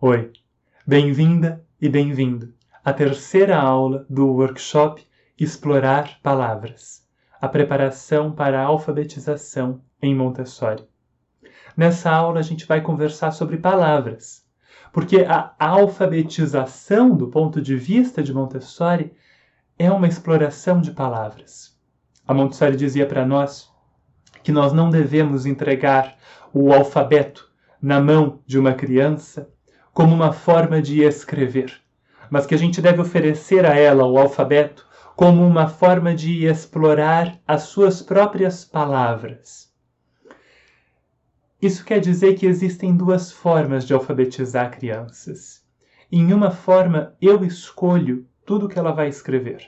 Oi, bem-vinda e bem-vindo à terceira aula do workshop Explorar Palavras, a preparação para a alfabetização em Montessori. Nessa aula a gente vai conversar sobre palavras, porque a alfabetização do ponto de vista de Montessori é uma exploração de palavras. A Montessori dizia para nós que nós não devemos entregar o alfabeto na mão de uma criança como uma forma de escrever, mas que a gente deve oferecer a ela o alfabeto como uma forma de explorar as suas próprias palavras. Isso quer dizer que existem duas formas de alfabetizar crianças. Em uma forma, eu escolho tudo que ela vai escrever.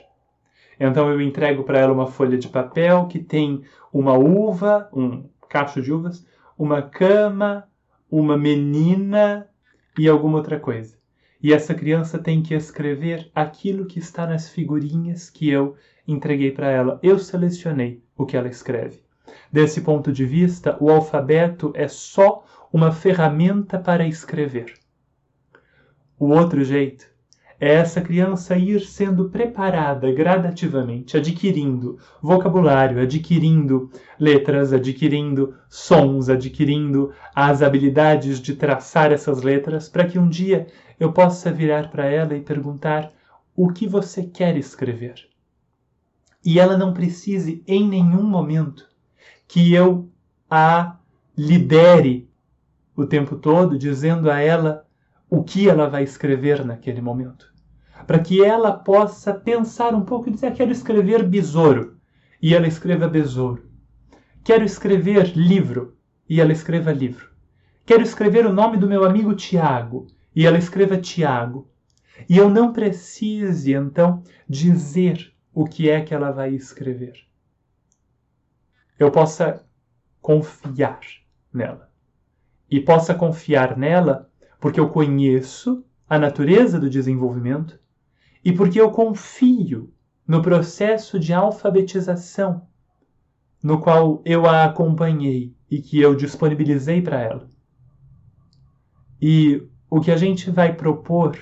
Então eu entrego para ela uma folha de papel que tem uma uva, um cacho de uvas, uma cama, uma menina e alguma outra coisa. E essa criança tem que escrever aquilo que está nas figurinhas que eu entreguei para ela. Eu selecionei o que ela escreve. Desse ponto de vista, o alfabeto é só uma ferramenta para escrever. O outro jeito é essa criança ir sendo preparada gradativamente, adquirindo vocabulário, adquirindo letras, adquirindo sons, adquirindo as habilidades de traçar essas letras, para que um dia eu possa virar para ela e perguntar o que você quer escrever. E ela não precise em nenhum momento que eu a lidere o tempo todo, dizendo a ela o que ela vai escrever naquele momento. Para que ela possa pensar um pouco e dizer, quero escrever besouro, e ela escreva besouro. Quero escrever livro, e ela escreva livro. Quero escrever o nome do meu amigo Tiago, e ela escreva Tiago. E eu não precise, então, dizer o que é que ela vai escrever. Eu possa confiar nela. E possa confiar nela porque eu conheço a natureza do desenvolvimento e porque eu confio no processo de alfabetização no qual eu a acompanhei e que eu disponibilizei para ela. E o que a gente vai propor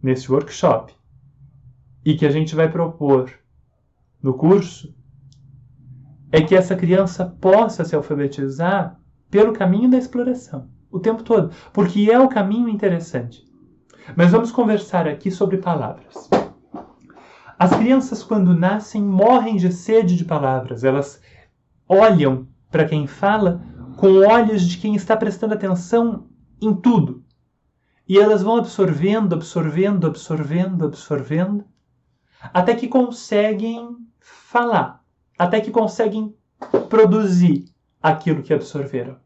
nesse workshop e que a gente vai propor no curso é que essa criança possa se alfabetizar pelo caminho da exploração, o tempo todo, porque é o caminho interessante. Mas vamos conversar aqui sobre palavras. As crianças, quando nascem, morrem de sede de palavras. Elas olham para quem fala com olhos de quem está prestando atenção em tudo. E elas vão absorvendo, até que conseguem falar, até que conseguem produzir aquilo que absorveram.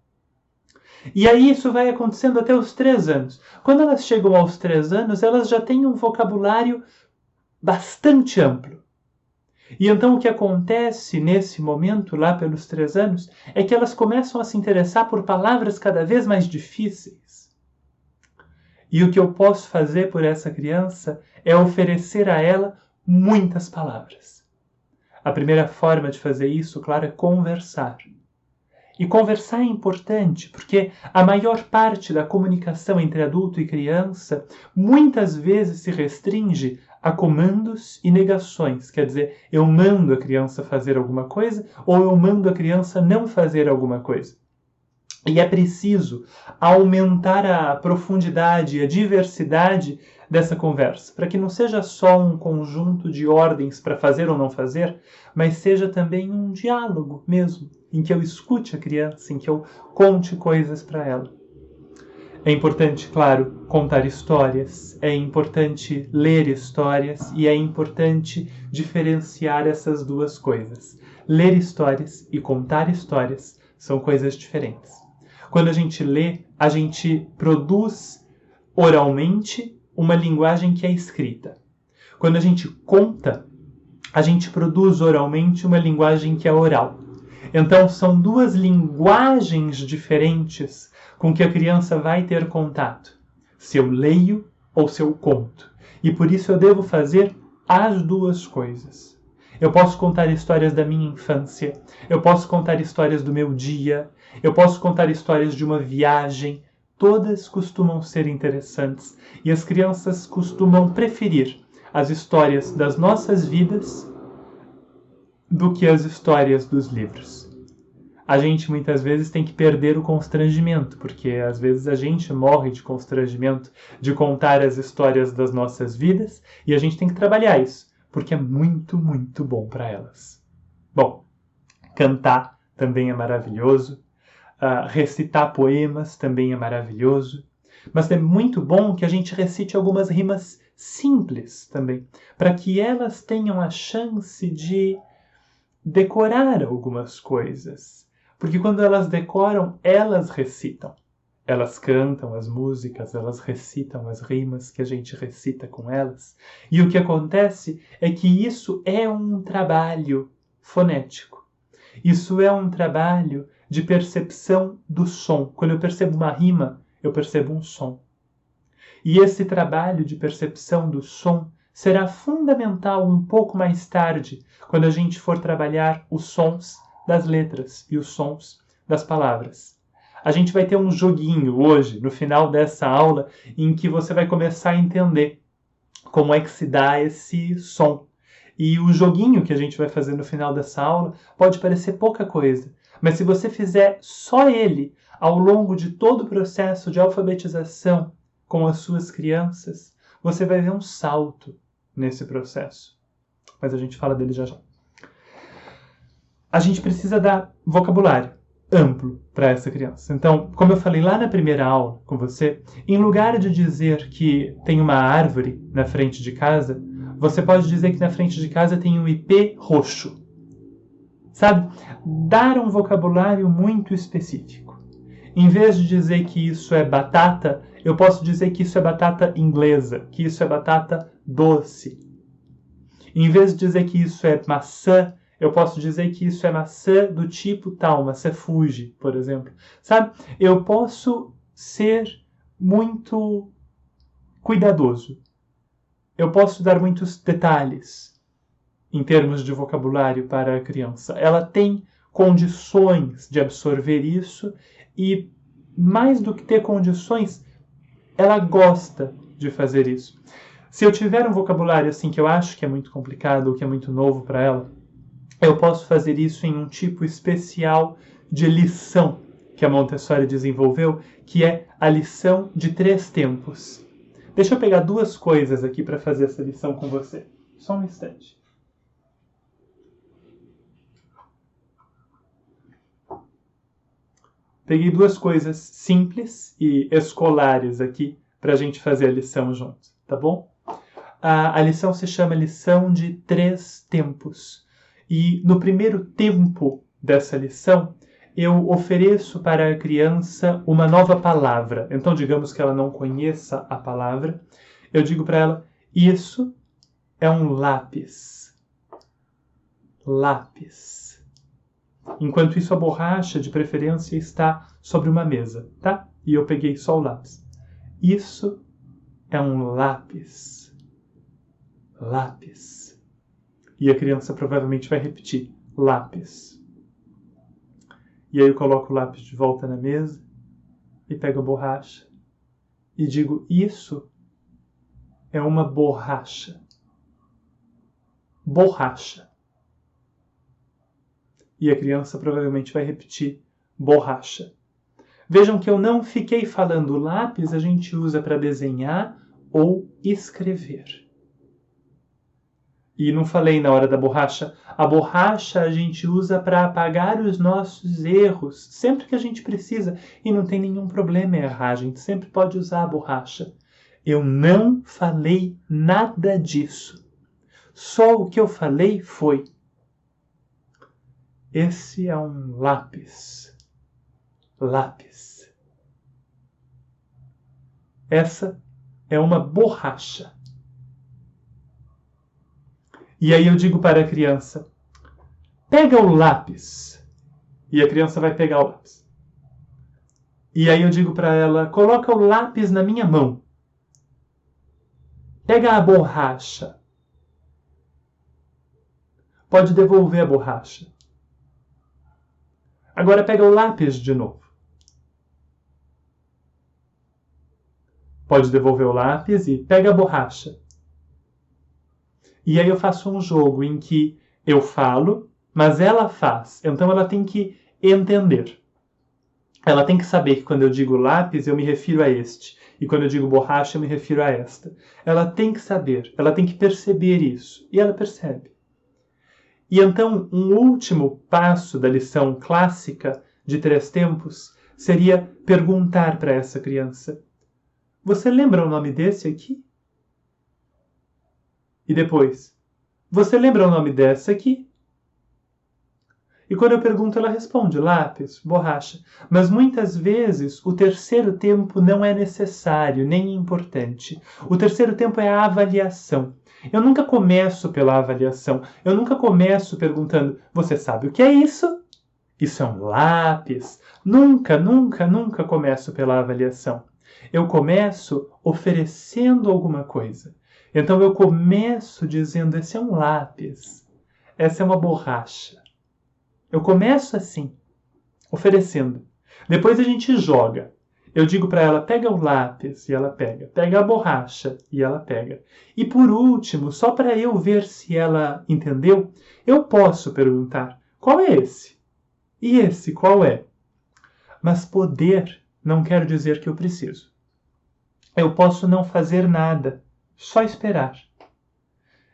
E aí isso vai acontecendo até os 3 anos. Quando elas chegam aos 3 anos, elas já têm um vocabulário bastante amplo. E então o que acontece nesse momento, lá pelos 3 anos, é que elas começam a se interessar por palavras cada vez mais difíceis. E o que eu posso fazer por essa criança é oferecer a ela muitas palavras. A primeira forma de fazer isso, claro, é conversar. E conversar é importante, porque a maior parte da comunicação entre adulto e criança muitas vezes se restringe a comandos e negações. Quer dizer, eu mando a criança fazer alguma coisa ou eu mando a criança não fazer alguma coisa. E é preciso aumentar a profundidade e a diversidade dessa conversa, para que não seja só um conjunto de ordens para fazer ou não fazer, mas seja também um diálogo mesmo, em que eu escute a criança, em que eu conte coisas para ela. É importante, claro, contar histórias, é importante ler histórias e é importante diferenciar essas duas coisas. Ler histórias e contar histórias são coisas diferentes. Quando a gente lê, a gente produz oralmente uma linguagem que é escrita. Quando a gente conta, a gente produz oralmente uma linguagem que é oral. Então, são duas linguagens diferentes com que a criança vai ter contato. Se eu leio ou se eu conto. E por isso eu devo fazer as duas coisas. Eu posso contar histórias da minha infância, eu posso contar histórias do meu dia, eu posso contar histórias de uma viagem, todas costumam ser interessantes e as crianças costumam preferir as histórias das nossas vidas do que as histórias dos livros. A gente muitas vezes tem que perder o constrangimento, porque às vezes a gente morre de constrangimento de contar as histórias das nossas vidas e a gente tem que trabalhar isso, porque é muito, muito bom para elas. Bom, cantar também é maravilhoso, recitar poemas também é maravilhoso, mas é muito bom que a gente recite algumas rimas simples também, para que elas tenham a chance de decorar algumas coisas. Porque quando elas decoram, elas recitam. Elas cantam as músicas, elas recitam as rimas que a gente recita com elas. E o que acontece é que isso é um trabalho fonético. Isso é um trabalho de percepção do som. Quando eu percebo uma rima, eu percebo um som. E esse trabalho de percepção do som será fundamental um pouco mais tarde, quando a gente for trabalhar os sons das letras e os sons das palavras. A gente vai ter um joguinho hoje, no final dessa aula, em que você vai começar a entender como é que se dá esse som. E o joguinho que a gente vai fazer no final dessa aula pode parecer pouca coisa, mas se você fizer só ele ao longo de todo o processo de alfabetização com as suas crianças, você vai ver um salto nesse processo. Mas a gente fala dele já já. A gente precisa dar vocabulário amplo para essa criança. Então, como eu falei lá na primeira aula com você, em lugar de dizer que tem uma árvore na frente de casa, você pode dizer que na frente de casa tem um ipê roxo. Sabe? Dar um vocabulário muito específico. Em vez de dizer que isso é batata, eu posso dizer que isso é batata inglesa, que isso é batata doce. Em vez de dizer que isso é maçã, eu posso dizer que isso é maçã do tipo tal, maçã Fuji, por exemplo. Sabe? Eu posso ser muito cuidadoso. Eu posso dar muitos detalhes em termos de vocabulário para a criança. Ela tem condições de absorver isso e, mais do que ter condições, ela gosta de fazer isso. Se eu tiver um vocabulário assim que eu acho que é muito complicado ou que é muito novo para ela, eu posso fazer isso em um tipo especial de lição que a Montessori desenvolveu, que é a lição de 3 tempos. Deixa eu pegar 2 coisas aqui para fazer essa lição com você. Só um instante. Peguei 2 coisas simples e escolares aqui para a gente fazer a lição junto, tá bom? A lição se chama lição de 3 tempos. E no primeiro tempo dessa lição, eu ofereço para a criança uma nova palavra. Então, digamos que ela não conheça a palavra. Eu digo para ela, isso é um lápis. Lápis. Enquanto isso, a borracha, de preferência, está sobre uma mesa, tá? E eu peguei só o lápis. Isso é um lápis. Lápis. E a criança provavelmente vai repetir, lápis. E aí eu coloco o lápis de volta na mesa e pego a borracha e digo, isso é uma borracha. Borracha. E a criança provavelmente vai repetir, borracha. Vejam que eu não fiquei falando lápis, a gente usa para desenhar ou escrever. E não falei na hora da borracha. A borracha a gente usa para apagar os nossos erros, sempre que a gente precisa. E não tem nenhum problema em errar, a gente sempre pode usar a borracha. Eu não falei nada disso. Só o que eu falei foi, esse é um lápis. Lápis. Essa é uma borracha. E aí eu digo para a criança, pega o lápis. E a criança vai pegar o lápis. E aí eu digo para ela, coloca o lápis na minha mão. Pega a borracha. Pode devolver a borracha. Agora pega o lápis de novo. pode devolver o lápis e pega a borracha. E aí eu faço um jogo em que eu falo, mas ela faz. Então ela tem que entender. Ela tem que saber que quando eu digo lápis, eu me refiro a este. E quando eu digo borracha, eu me refiro a esta. Ela tem que saber, ela tem que perceber isso. E ela percebe. E então, um último passo da lição clássica de 3 tempos seria perguntar para essa criança: você lembra o nome desse aqui? E depois, você lembra o nome dessa aqui? E quando eu pergunto, ela responde: lápis, borracha. Mas muitas vezes o terceiro tempo não é necessário, nem importante. O terceiro tempo é a avaliação. Eu nunca começo pela avaliação. Eu nunca começo perguntando: você sabe o que é isso? Isso é um lápis. Nunca, nunca, nunca começo pela avaliação. Eu começo oferecendo alguma coisa. Então eu começo dizendo: esse é um lápis. Essa é uma borracha. Eu começo assim, oferecendo. Depois a gente joga. Eu digo para ela: pega o lápis, e ela pega. Pega a borracha, e ela pega. E por último, só para eu ver se ela entendeu, eu posso perguntar: qual é esse? E esse qual é? Mas poder não quer dizer que eu preciso. Eu posso não fazer nada, só esperar.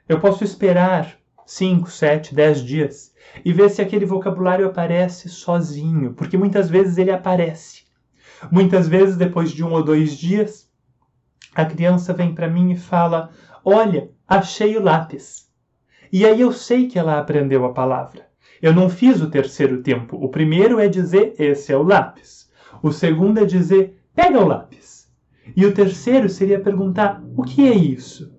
Eu posso esperar 5, 7, 10 dias e ver se aquele vocabulário aparece sozinho, porque muitas vezes ele aparece. Muitas vezes, depois de 1 ou 2 dias, a criança vem para mim e fala: olha, achei o lápis. E aí eu sei que ela aprendeu a palavra. Eu não fiz o terceiro tempo. O primeiro é dizer: esse é o lápis. O segundo é dizer: pega o lápis. E o terceiro seria perguntar: o que é isso?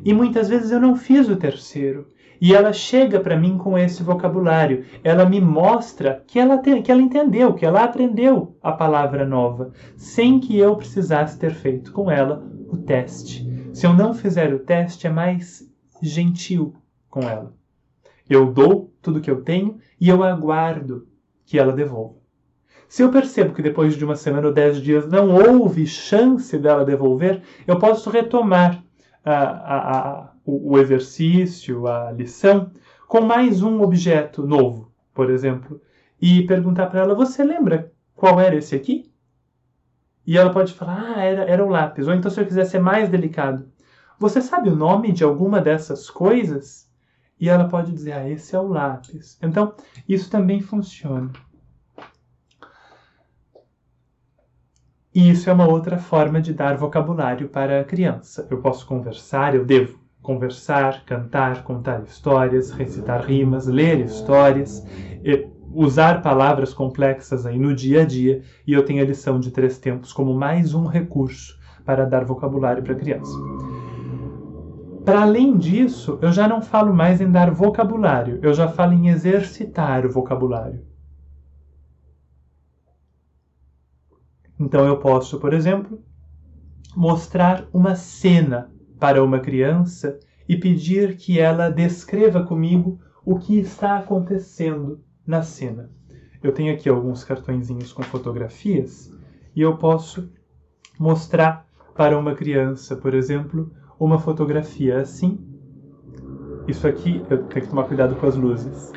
E muitas vezes eu não fiz o terceiro. E ela chega para mim com esse vocabulário. Ela me mostra que ela entendeu, que ela aprendeu a palavra nova, sem que eu precisasse ter feito com ela o teste. Se eu não fizer o teste, é mais gentil com ela. Eu dou tudo que eu tenho e eu aguardo que ela devolva. Se eu percebo que depois de 1 semana ou 10 dias não houve chance dela devolver, eu posso retomar o exercício, a lição, com mais um objeto novo, por exemplo, e perguntar para ela: você lembra qual era esse aqui? E ela pode falar: era o lápis. Ou então, se eu quiser ser mais delicado: você sabe o nome de alguma dessas coisas? E ela pode dizer: esse é o lápis. Então, isso também funciona. E isso é uma outra forma de dar vocabulário para a criança. Eu posso conversar, eu devo conversar, cantar, contar histórias, recitar rimas, ler histórias, usar palavras complexas aí no dia a dia, e eu tenho a lição de 3 tempos como mais um recurso para dar vocabulário para a criança. Para além disso, eu já não falo mais em dar vocabulário, eu já falo em exercitar o vocabulário. Então eu posso, por exemplo, mostrar uma cena para uma criança e pedir que ela descreva comigo o que está acontecendo na cena. Eu tenho aqui alguns cartõezinhos com fotografias e eu posso mostrar para uma criança, por exemplo, uma fotografia assim. Isso aqui, eu tenho que tomar cuidado com as luzes.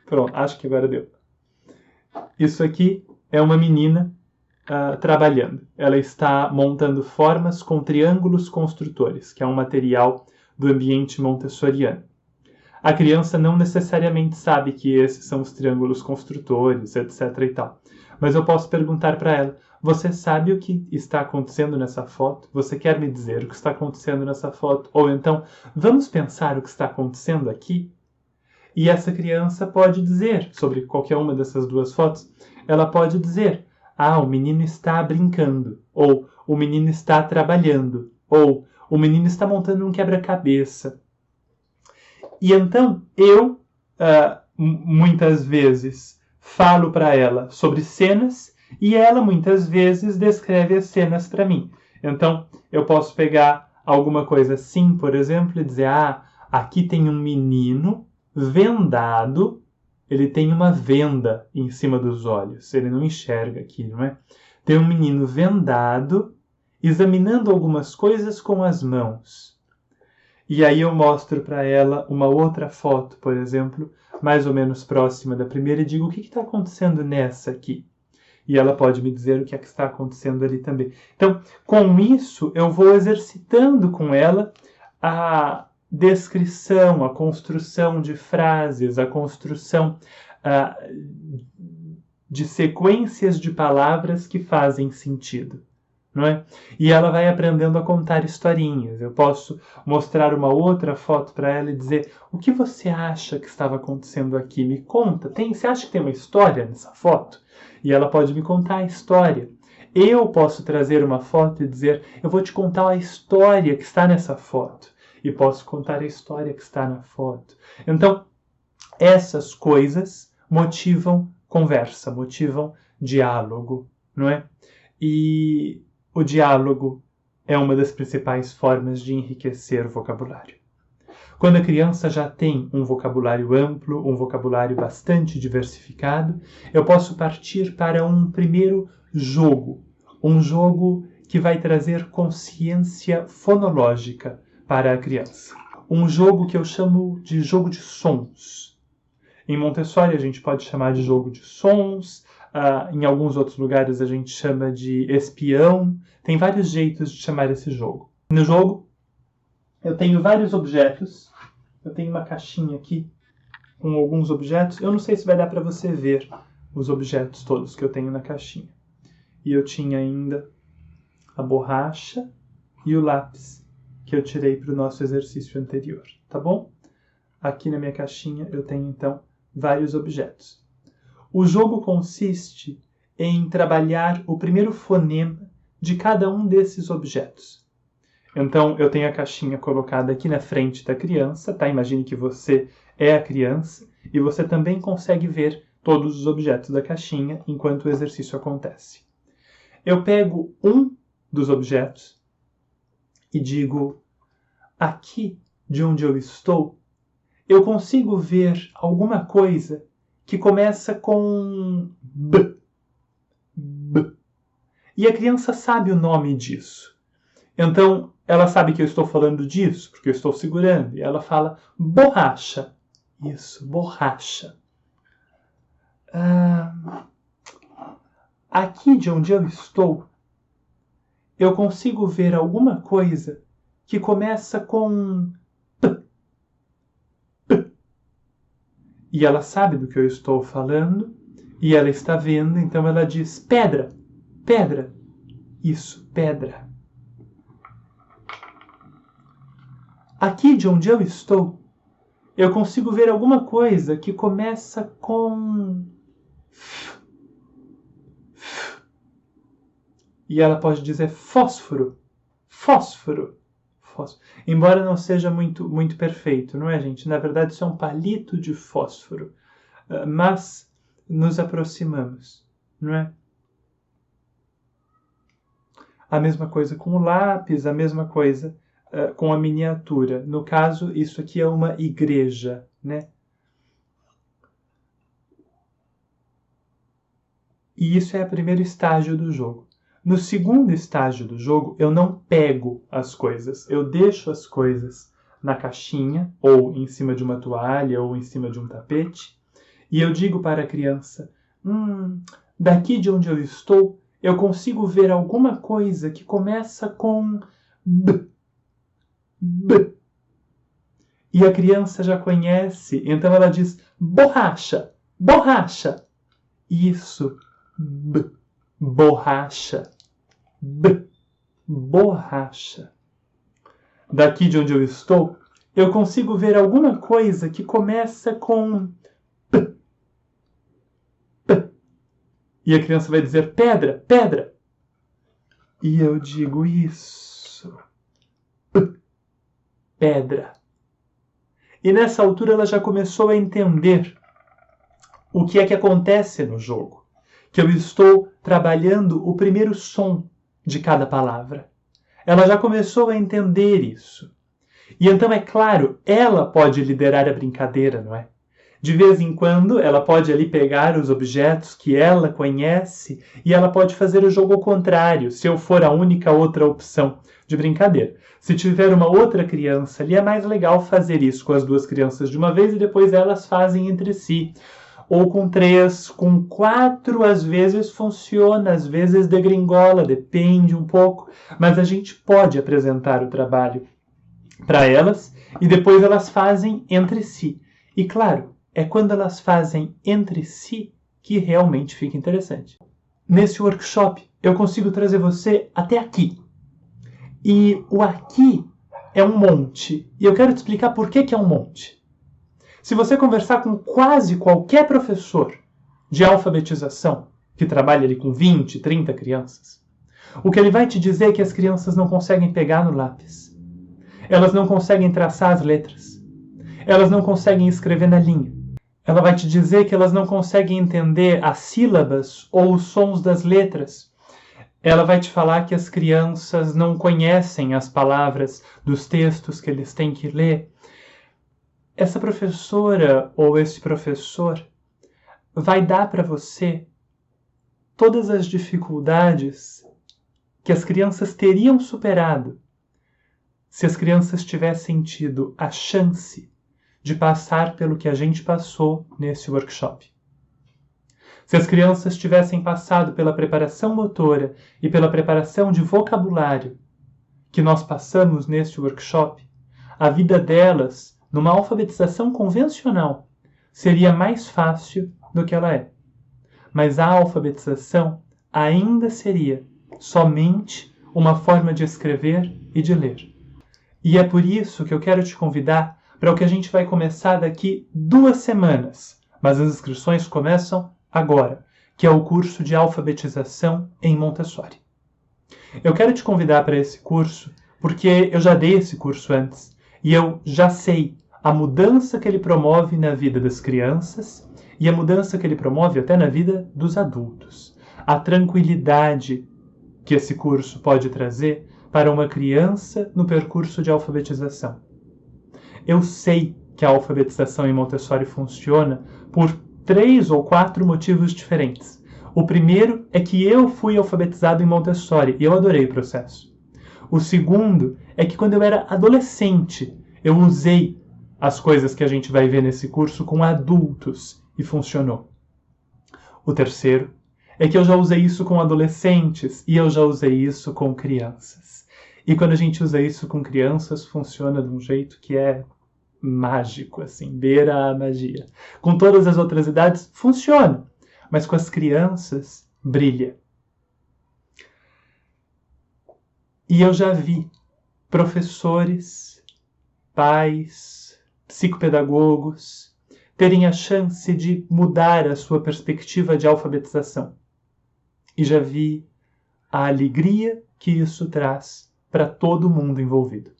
Pronto, acho que agora deu. Isso aqui é uma menina trabalhando. Ela está montando formas com triângulos construtores, que é um material do ambiente montessoriano. A criança não necessariamente sabe que esses são os triângulos construtores, etc. e tal. Mas eu posso perguntar para ela: você sabe o que está acontecendo nessa foto? Você quer me dizer o que está acontecendo nessa foto? Ou então, vamos pensar o que está acontecendo aqui? E essa criança pode dizer, sobre qualquer uma dessas 2 fotos, ela pode dizer: o menino está brincando, ou o menino está trabalhando, ou o menino está montando um quebra-cabeça. E então eu, muitas vezes, falo para ela sobre cenas e ela, muitas vezes, descreve as cenas para mim. Então, eu posso pegar alguma coisa assim, por exemplo, e dizer: aqui tem um menino vendado ele tem uma venda em cima dos olhos. Ele não enxerga aqui, não é? Tem um menino vendado, examinando algumas coisas com as mãos. E aí eu mostro para ela uma outra foto, por exemplo, mais ou menos próxima da primeira, e digo: o que está acontecendo nessa aqui? E ela pode me dizer o que é que está acontecendo ali também. Então, com isso, eu vou exercitando com ela a descrição, a construção de frases, a construção de sequências de palavras que fazem sentido, não é? E ela vai aprendendo a contar historinhas. Eu posso mostrar uma outra foto para ela e dizer: o que você acha que estava acontecendo aqui? Me conta. Você acha que tem uma história nessa foto? E ela pode me contar a história. Eu posso trazer uma foto e dizer: eu vou te contar a história que está nessa foto. E posso contar a história que está na foto. Então, essas coisas motivam conversa, motivam diálogo, não é? E o diálogo é uma das principais formas de enriquecer o vocabulário. Quando a criança já tem um vocabulário amplo, um vocabulário bastante diversificado, eu posso partir para um primeiro jogo. Um jogo que vai trazer consciência fonológica para a criança. Um jogo que eu chamo de jogo de sons. Em Montessori a gente pode chamar de jogo de sons, em alguns outros lugares a gente chama de espião. Tem vários jeitos de chamar esse jogo. No jogo, eu tenho vários objetos. Eu tenho uma caixinha aqui com alguns objetos. Eu não sei se vai dar para você ver os objetos todos que eu tenho na caixinha. E eu tinha ainda a borracha e o lápis que eu tirei para o nosso exercício anterior, tá bom? Aqui na minha caixinha eu tenho, então, vários objetos. O jogo consiste em trabalhar o primeiro fonema de cada um desses objetos. Então, eu tenho a caixinha colocada aqui na frente da criança, tá? Imagine que você é a criança e você também consegue ver todos os objetos da caixinha enquanto o exercício acontece. Eu pego um dos objetos e digo: aqui de onde eu estou, eu consigo ver alguma coisa que começa com B. B. E a criança sabe o nome disso. Então, ela sabe que eu estou falando disso, porque eu estou segurando. E ela fala borracha. Isso, borracha. Aqui de onde eu estou, eu consigo ver alguma coisa que começa com P. P. E ela sabe do que eu estou falando, e ela está vendo, então ela diz pedra, pedra. Isso, pedra. Aqui de onde eu estou, eu consigo ver alguma coisa que começa com F. F. E ela pode dizer fósforo, fósforo, fósforo. Embora não seja muito perfeito, não é, gente? Na verdade, isso é um palito de fósforo. Mas nos aproximamos, não é? A mesma coisa com o lápis, a mesma coisa com a miniatura. No caso, isso aqui é uma igreja, né? E isso é o primeiro estágio do jogo. No segundo estágio do jogo, eu não pego as coisas. Eu deixo as coisas na caixinha, ou em cima de uma toalha, ou em cima de um tapete. E eu digo para a criança: daqui de onde eu estou, eu consigo ver alguma coisa que começa com B. B. E a criança já conhece, então ela diz borracha, borracha. Isso, B. Borracha. B. Borracha. Daqui de onde eu estou, eu consigo ver alguma coisa que começa com P. P. E a criança vai dizer pedra, pedra. E eu digo isso. P. Pedra. E nessa altura ela já começou a entender o que é que acontece no jogo. Que eu estou trabalhando o primeiro som de cada palavra. Ela já começou a entender isso. E então, é claro, ela pode liderar a brincadeira, não é? De vez em quando, ela pode ali pegar os objetos que ela conhece e ela pode fazer o jogo ao contrário, se eu for a única outra opção de brincadeira. Se tiver uma outra criança ali, é mais legal fazer isso com as duas crianças de uma vez e depois elas fazem entre si. Ou com 3, com 4, às vezes funciona, às vezes degringola, depende um pouco. Mas a gente pode apresentar o trabalho para elas e depois elas fazem entre si. E claro, é quando elas fazem entre si que realmente fica interessante. Nesse workshop, eu consigo trazer você até aqui. E o aqui é um monte. E eu quero te explicar por que é um monte. Se você conversar com quase qualquer professor de alfabetização, que trabalha ali com 20, 30 crianças, o que ele vai te dizer é que as crianças não conseguem pegar no lápis. Elas não conseguem traçar as letras. Elas não conseguem escrever na linha. Ela vai te dizer que elas não conseguem entender as sílabas ou os sons das letras. Ela vai te falar que as crianças não conhecem as palavras dos textos que eles têm que ler. Essa professora ou esse professor vai dar para você todas as dificuldades que as crianças teriam superado se as crianças tivessem tido a chance de passar pelo que a gente passou nesse workshop. Se as crianças tivessem passado pela preparação motora e pela preparação de vocabulário que nós passamos neste workshop, a vida delas, numa alfabetização convencional, seria mais fácil do que ela é. Mas a alfabetização ainda seria somente uma forma de escrever e de ler. E é por isso que eu quero te convidar para o que a gente vai começar daqui 2 semanas, mas as inscrições começam agora, que é o curso de alfabetização em Montessori. Eu quero te convidar para esse curso porque eu já dei esse curso antes e eu já sei a mudança que ele promove na vida das crianças e a mudança que ele promove até na vida dos adultos. A tranquilidade que esse curso pode trazer para uma criança no percurso de alfabetização. Eu sei que a alfabetização em Montessori funciona por 3 ou 4 motivos diferentes. O primeiro é que eu fui alfabetizado em Montessori e eu adorei o processo. O segundo é que quando eu era adolescente, eu usei as coisas que a gente vai ver nesse curso com adultos e funcionou. O terceiro é que eu já usei isso com adolescentes e eu já usei isso com crianças. E quando a gente usa isso com crianças, funciona de um jeito que é mágico, assim, beira a magia. Com todas as outras idades, funciona. Mas com as crianças, brilha. E eu já vi professores, pais, psicopedagogos terem a chance de mudar a sua perspectiva de alfabetização. E já vi a alegria que isso traz para todo mundo envolvido.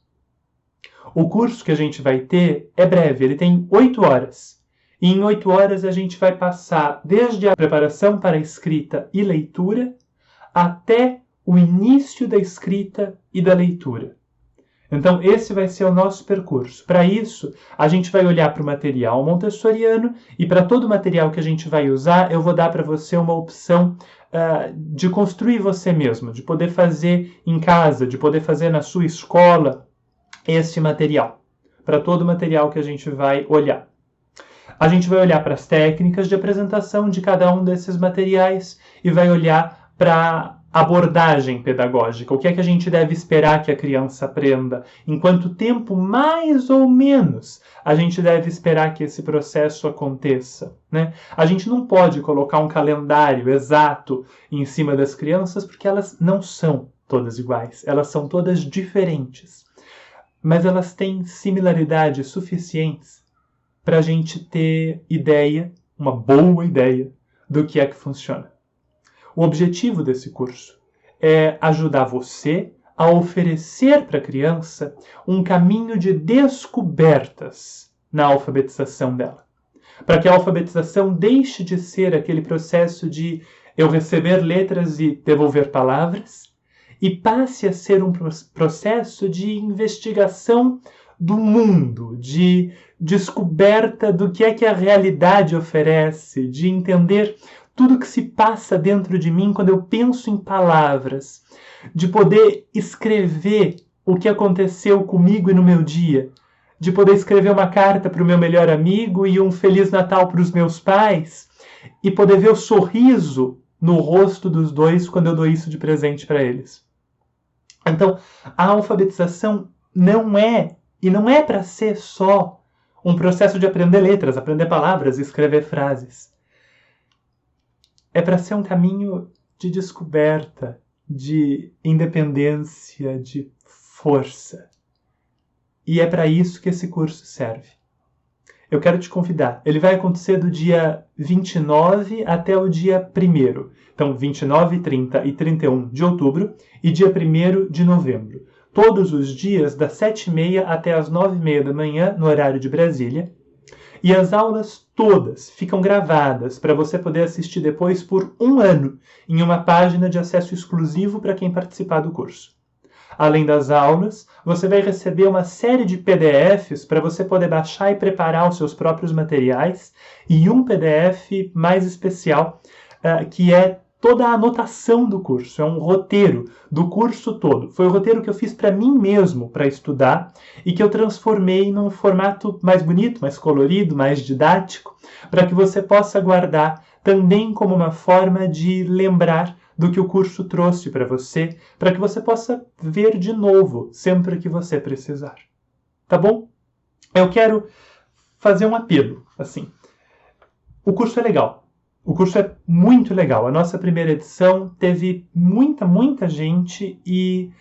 O curso que a gente vai ter é breve, ele tem 8 horas. E em 8 horas a gente vai passar desde a preparação para a escrita e leitura até o início da escrita e da leitura. Então esse vai ser o nosso percurso. Para isso, a gente vai olhar para o material montessoriano e para todo o material que a gente vai usar, eu vou dar para você uma opção de construir você mesmo, de poder fazer em casa, de poder fazer na sua escola esse material. Para todo o material que a gente vai olhar. A gente vai olhar para as técnicas de apresentação de cada um desses materiais e vai olhar para a abordagem pedagógica. O que é que a gente deve esperar que a criança aprenda? Em quanto tempo, mais ou menos, a gente deve esperar que esse processo aconteça, né? A gente não pode colocar um calendário exato em cima das crianças porque elas não são todas iguais. Elas são todas diferentes. Mas elas têm similaridades suficientes para a gente ter ideia, uma boa ideia, do que é que funciona. O objetivo desse curso é ajudar você a oferecer para a criança um caminho de descobertas na alfabetização dela. Para que a alfabetização deixe de ser aquele processo de eu receber letras e devolver palavras, e passe a ser um processo de investigação do mundo, de descoberta do que é que a realidade oferece, de entender tudo que se passa dentro de mim quando eu penso em palavras, de poder escrever o que aconteceu comigo e no meu dia, de poder escrever uma carta para o meu melhor amigo e um Feliz Natal para os meus pais, e poder ver o sorriso no rosto dos dois quando eu dou isso de presente para eles. Então, a alfabetização não é para ser só um processo de aprender letras, aprender palavras e escrever frases. É para ser um caminho de descoberta, de independência, de força. E é para isso que esse curso serve. Eu quero te convidar. Ele vai acontecer do dia 29 até o dia 1º. Então, 29, 30 e 31 de outubro e dia 1º de novembro. Todos os dias, das 7h30 até as 9h30 da manhã, no horário de Brasília. E as aulas todas ficam gravadas para você poder assistir depois por 1 ano em uma página de acesso exclusivo para quem participar do curso. Além das aulas, você vai receber uma série de PDFs para você poder baixar e preparar os seus próprios materiais e um PDF mais especial, que é toda a anotação do curso. É um roteiro do curso todo. Foi o roteiro que eu fiz para mim mesmo, para estudar, e que eu transformei num formato mais bonito, mais colorido, mais didático, para que você possa guardar também como uma forma de lembrar do que o curso trouxe para você, para que você possa ver de novo sempre que você precisar. Tá bom? Eu quero fazer um apelo, assim. O curso é legal. O curso é muito legal. A nossa primeira edição teve muita gente e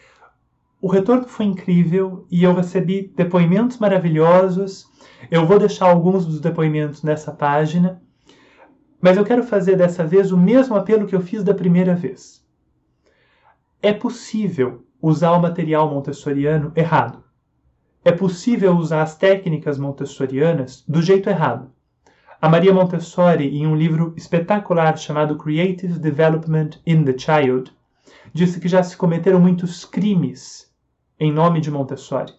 o retorno foi incrível e eu recebi depoimentos maravilhosos. Eu vou deixar alguns dos depoimentos nessa página. Mas eu quero fazer dessa vez o mesmo apelo que eu fiz da primeira vez. É possível usar o material montessoriano errado. É possível usar as técnicas montessorianas do jeito errado. A Maria Montessori, em um livro espetacular chamado Creative Development in the Child, disse que já se cometeram muitos crimes em nome de Montessori.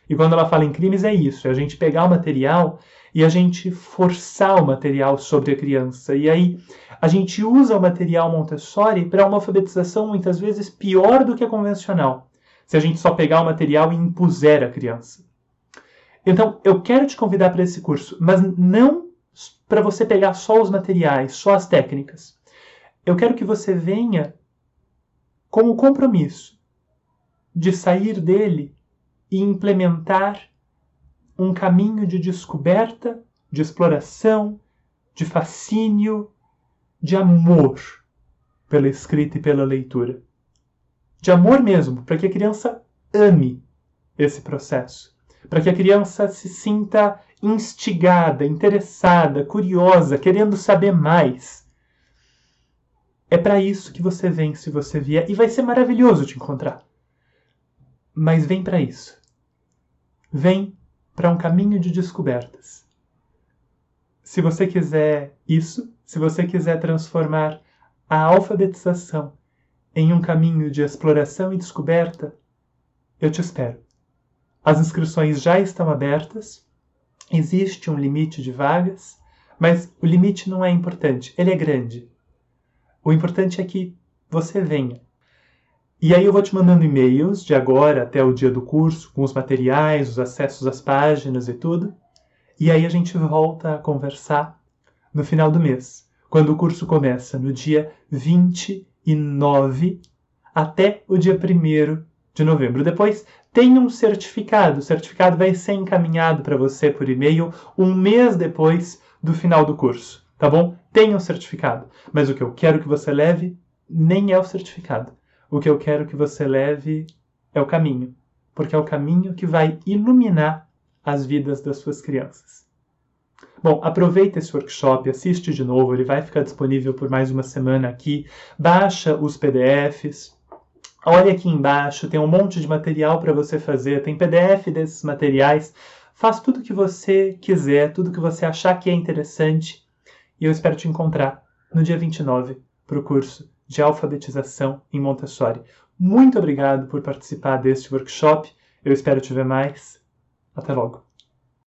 E quando ela fala em crimes é isso, é a gente pegar o material e a gente forçar o material sobre a criança. E aí a gente usa o material Montessori para uma alfabetização muitas vezes pior do que a convencional, se a gente só pegar o material e impuser a criança. Então, eu quero te convidar para esse curso, mas não para você pegar só os materiais, só as técnicas. Eu quero que você venha com o compromisso de sair dele e implementar um caminho de descoberta, de exploração, de fascínio, de amor pela escrita e pela leitura. De amor mesmo, para que a criança ame esse processo. Para que a criança se sinta instigada, interessada, curiosa, querendo saber mais. É para isso que você vem se você vier. E vai ser maravilhoso te encontrar. Mas vem para isso. Vem para um caminho de descobertas. Se você quiser isso, se você quiser transformar a alfabetização em um caminho de exploração e descoberta, eu te espero. As inscrições já estão abertas, existe um limite de vagas, mas o limite não é importante, ele é grande. O importante é que você venha. E aí eu vou te mandando e-mails de agora até o dia do curso, com os materiais, os acessos às páginas e tudo. E aí a gente volta a conversar no final do mês, quando o curso começa no dia 29 até o dia 1º de novembro. Depois tem um certificado. O certificado vai ser encaminhado para você por e-mail 1 mês depois do final do curso, tá bom? Tem um certificado. Mas o que eu quero que você leve nem é o certificado. O que eu quero que você leve é o caminho, porque é o caminho que vai iluminar as vidas das suas crianças. Bom, aproveita esse workshop, assiste de novo, ele vai ficar disponível por mais uma semana aqui. Baixa os PDFs, olha aqui embaixo, tem um monte de material para você fazer, tem PDF desses materiais. Faz tudo o que você quiser, tudo que você achar que é interessante, e eu espero te encontrar no dia 29 para o curso de alfabetização em Montessori. Muito obrigado por participar deste workshop. Eu espero te ver mais. Até logo.